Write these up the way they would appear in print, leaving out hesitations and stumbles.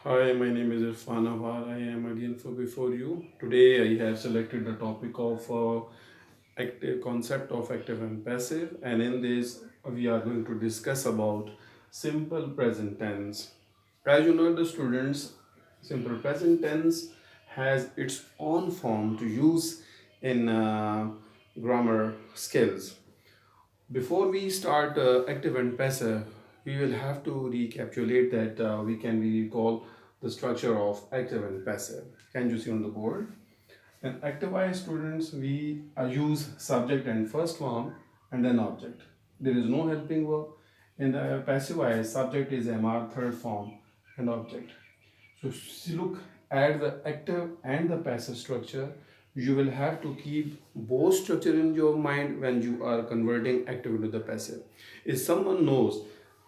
Hi, my name is Irfan Awar. I am again for before you. Today I have selected the topic of active concept of active and passive, and in this we are going to discuss about simple present tense. As you know, the students, simple present tense has its own form to use in grammar skills. Before we start active and passive, we will have to recapitulate that we can recall the structure of active and passive. Can you see on the board? In activized students, we use subject and first form and then object. There is no helping verb. In the passivized, subject is MR, third form, and object. So look at the active and the passive structure. You will have to keep both structure in your mind when you are converting active to the passive. If someone knows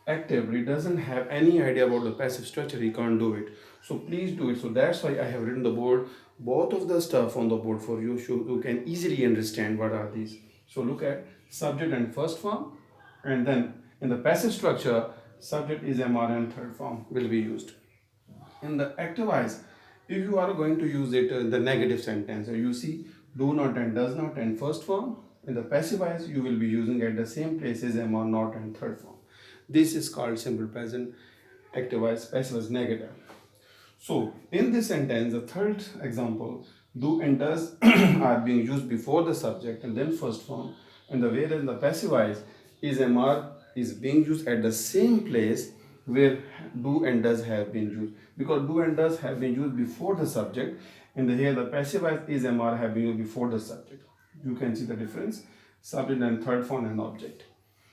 active, he doesn't have any idea about the passive structure, he can't do it. So please do it. So that's why I have written the board, both of the stuff on the board for you, so you can easily understand what are these. So look at subject and first form, and then in the passive structure, subject is MR and third form will be used. In the activize, if you are going to use it in the negative sentence, so you see do not and does not and first form. In the passivize, you will be using at the same places am or not and third form. This is called simple present. Activize, passive is negative. So in this sentence, the third example, do and does are being used before the subject and then first form, and the whereas the passivize is MR is being used at the same place where do and does have been used, because do and does have been used before the subject, and here the passivize is MR have been used before the subject. You can see the difference, subject and third form and object.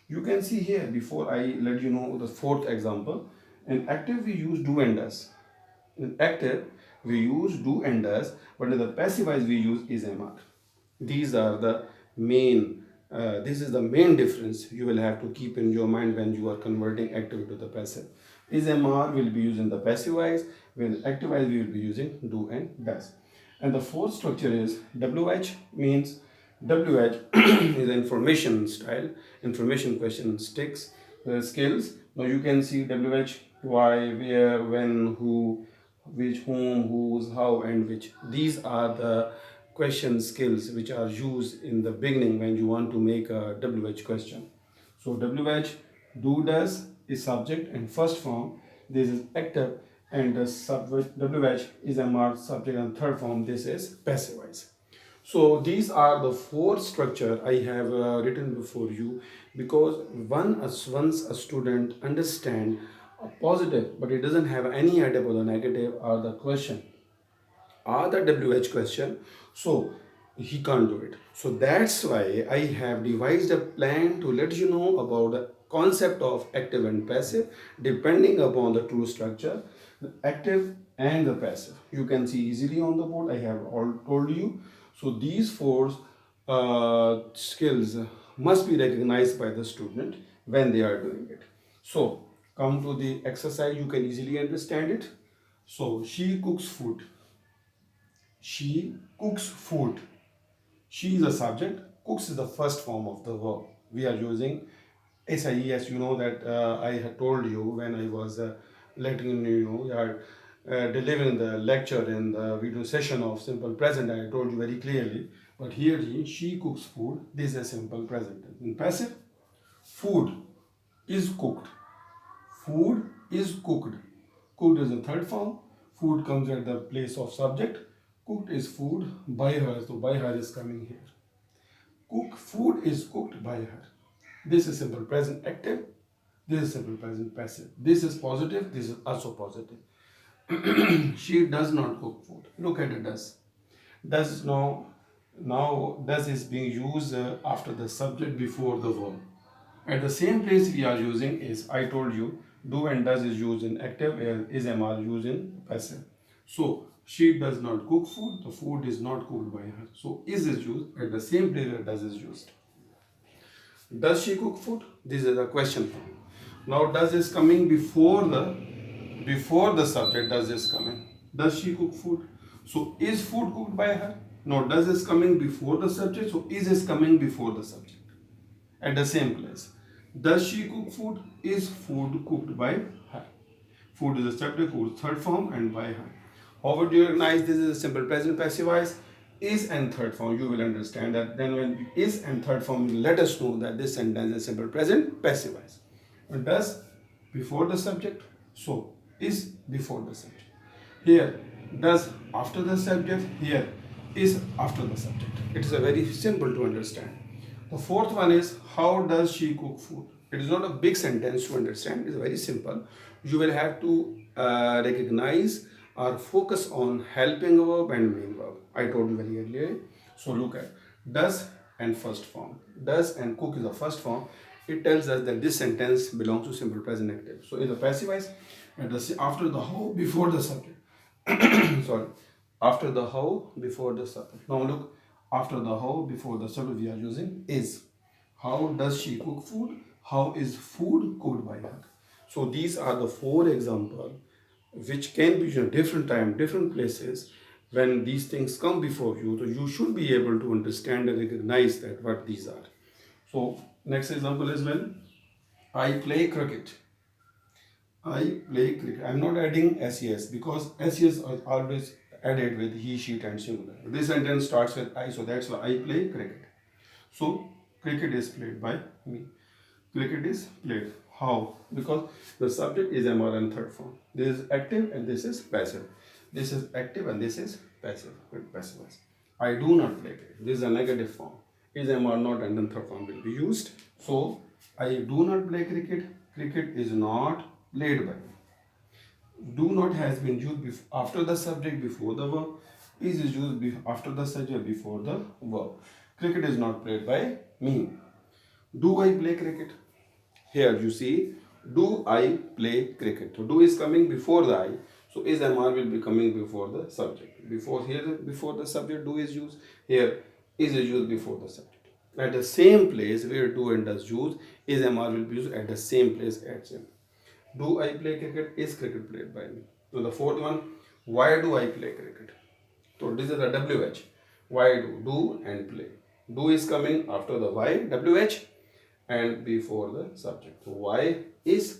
You can see here, before I let you know the fourth example, in active we use do and does. In active, we use do and does, but in the passive we use is MR. These are the main, this is the main difference you will have to keep in your mind when you are converting active to the passive. Is MR will be used in the passive wise, when active wise we will be using do and does. And the fourth structure is WH means WH is information style, information question sticks, skills. Now you can see WH, why, where, when, who, which, whom, whose, how, and which. These are the question skills which are used in the beginning when you want to make a WH question. So WH, do, does is subject and first form. This is active, and the subject WH is MR subject and third form. This is passive voice. So these are the four structure I have written before you, because once a student understand a positive but it doesn't have any idea about the negative or the question or the WH question, so he can't do it. So that's why I have devised a plan to let you know about the concept of active and passive depending upon the true structure, the active and the passive. You can see easily on the board, I have all told you. So these four skills must be recognized by the student when they are doing it. So come to the exercise, you can easily understand it. So she cooks food. She cooks food. She is a subject. Cooks is the first form of the verb. We are using SIES. You know that I had told you when I was letting you know, delivering the lecture in the video session of simple present. I told you very clearly. But here, she cooks food. This is a simple present. In passive, food is cooked. Food is cooked. Cooked is the third form. Food comes at the place of subject. Cooked is food by her. So by her is coming here. Cook food is cooked by her. This is simple present active. This is simple present passive. This is positive. This is also positive. She does not cook food. Look at it does. Does now does is being used after the subject before the verb. At the same place we are using is, I told you, do and does is used in active, is MR used in passive. So she does not cook food, the food is not cooked by her. So is used at the same place where does is used. Does she cook food? This is a question form. Now does is coming before the subject, does is coming. Does she cook food? So is food cooked by her? No, does is coming before the subject, so is coming before the subject at the same place. Does she cook food? Is food cooked by her? Food is a subject, food third form, and by hand. How would you recognize this is a simple present passive voice? Is and third form, you will understand that. Then when is and third form will let us know that this sentence is simple present passive voice. Does before the subject, so is before the subject. Here does after the subject, here is after the subject. It is a very simple to understand. The fourth one is how does she cook food? It is not a big sentence to understand. It is very simple. You will have to recognize or focus on helping verb and main verb. I told you very earlier. So look at does and first form. Does and cook is the first form. It tells us that this sentence belongs to simple present active. So in the passive voice, after the how before the subject. Sorry, after the how before the subject. Now look, after the how before the subject we are using is. How does she cook food? How is food cooked by her? So these are the four examples which can be used at different time, different places. When these things come before you, so you should be able to understand and recognize that what these are. So next example is when I play cricket. I play cricket. I'm not adding SES because SES is always added with he, she, and singular. This sentence starts with I, so that's why I play cricket. So cricket is played by me. Cricket is played. How? Because the subject is MRN third form. This is active and this is passive. This is active and this is passive. Passive. I do not play cricket. This is a negative form. Is MR not and then third form will be used. So I do not play cricket. Cricket is not played by me. Do not has been used after the subject before the verb. Is used after the subject before the verb. Cricket is not played by me. Do I play cricket? Here you see, do I play cricket? So do is coming before the I. So is MR will be coming before the subject. Before the subject, do is used. Here is used before the subject. At the same place where do and does use, is MR will be used at the same place as him. Do I play cricket? Is cricket played by me? So the fourth one, why do I play cricket? So this is a WH. Why do and play. Do is coming after the why, WH, and before the subject. So why is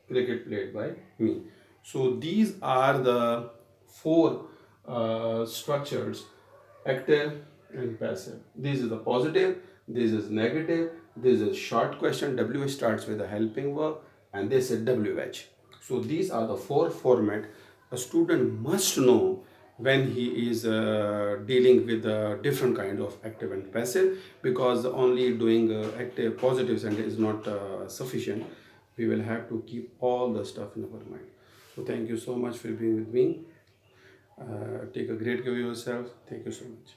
cricket played by me? So these are the four structures: active and passive. This is the positive, this is negative, this is short question. WH starts with a helping verb, and this is WH. So these are the four format a student must know when he is dealing with different kind of active and passive, because only doing active positive sentence is not sufficient. We will have to keep all the stuff in our mind. So thank you so much for being with me. Take a great care of yourself. Thank you so much.